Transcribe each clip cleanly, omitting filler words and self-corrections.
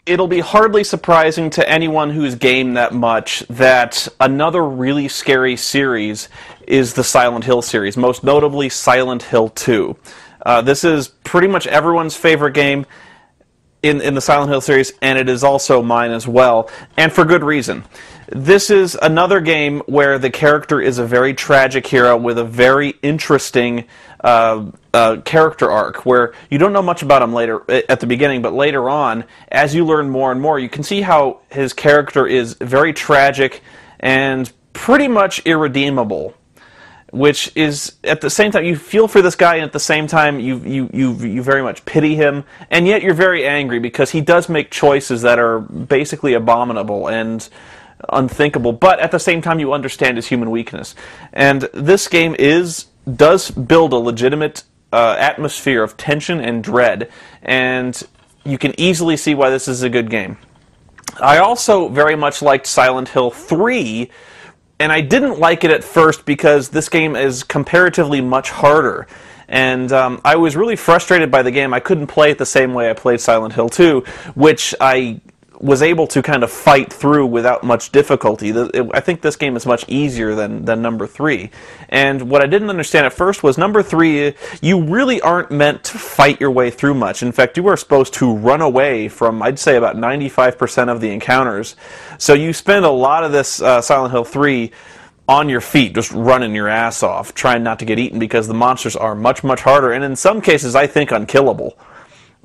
it'll be hardly surprising to anyone who's gamed that much that another really scary series is the Silent Hill series, most notably Silent Hill 2. This is pretty much everyone's favorite game in the Silent Hill series, and it is also mine as well, and for good reason. This is another game where the character is a very tragic hero with a very interesting character arc, where you don't know much about him later at the beginning, but later on, as you learn more and more, you can see how his character is very tragic and pretty much irredeemable. Which is, at the same time, you feel for this guy, and at the same time, you very much pity him, and yet you're very angry because he does make choices that are basically abominable and unthinkable, but at the same time, you understand his human weakness. And this game does build a legitimate atmosphere of tension and dread, and you can easily see why this is a good game. I also very much liked Silent Hill 3, and I didn't like it at first because this game is comparatively much harder. And I was really frustrated by the game. I couldn't play it the same way I played Silent Hill 2, which I was able to kind of fight through without much difficulty. I think this game is much easier than number 3. And what I didn't understand at first was number 3, you really aren't meant to fight your way through much. In fact, you are supposed to run away from, I'd say, about 95% of the encounters. So you spend a lot of this Silent Hill 3 on your feet, just running your ass off, trying not to get eaten, because the monsters are much, much harder, and in some cases, I think, unkillable.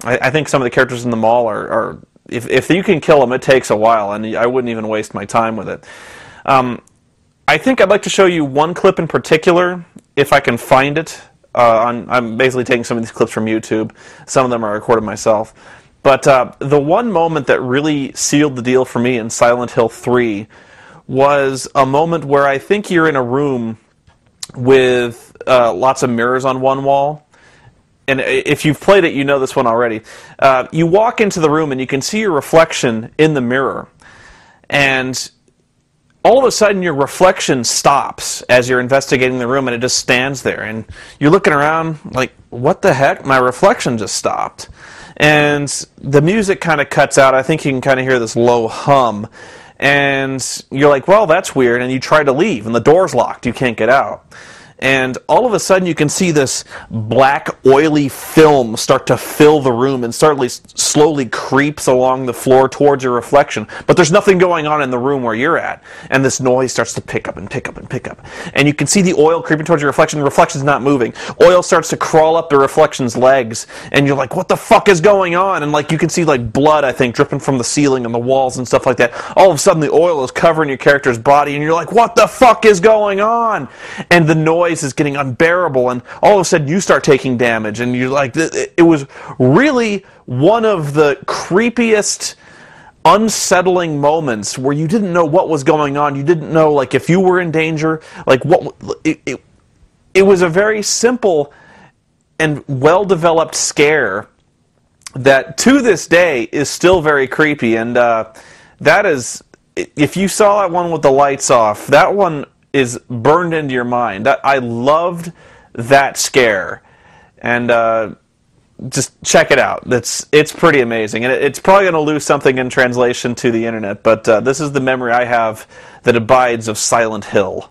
I think some of the characters in the mall are if you can kill them, it takes a while, and I wouldn't even waste my time with it. I think I'd like to show you one clip in particular, if I can find it. I'm basically taking some of these clips from YouTube. Some of them I recorded myself. But the one moment that really sealed the deal for me in Silent Hill 3 was a moment where I think you're in a room with lots of mirrors on one wall. And if you've played it, you know this one already. You walk into the room and you can see your reflection in the mirror. And all of a sudden your reflection stops as you're investigating the room, and it just stands there. And you're looking around like, what the heck? My reflection just stopped. And the music kind of cuts out. I think you can kind of hear this low hum. And you're like, well, that's weird. And you try to leave, and the door's locked. You can't get out. And all of a sudden you can see this black, oily film start to fill the room and slowly creeps along the floor towards your reflection. But there's nothing going on in the room where you're at. And this noise starts to pick up and pick up and pick up. And you can see the oil creeping towards your reflection. The reflection's not moving. Oil starts to crawl up the reflection's legs. And you're like, what the fuck is going on? And like you can see like blood, I think, dripping from the ceiling and the walls and stuff like that. All of a sudden the oil is covering your character's body. And you're like, what the fuck is going on? And the noise is getting unbearable, and all of a sudden you start taking damage, and you're like, it was really one of the creepiest, unsettling moments where you didn't know what was going on. You didn't know, like, if you were in danger, like, what it was a very simple and well-developed scare that to this day is still very creepy. And that is, if you saw that one with the lights off, that one is burned into your mind. I loved that scare, and just check it out. It's pretty amazing, and it's probably going to lose something in translation to the internet, but this is the memory I have that abides of Silent Hill.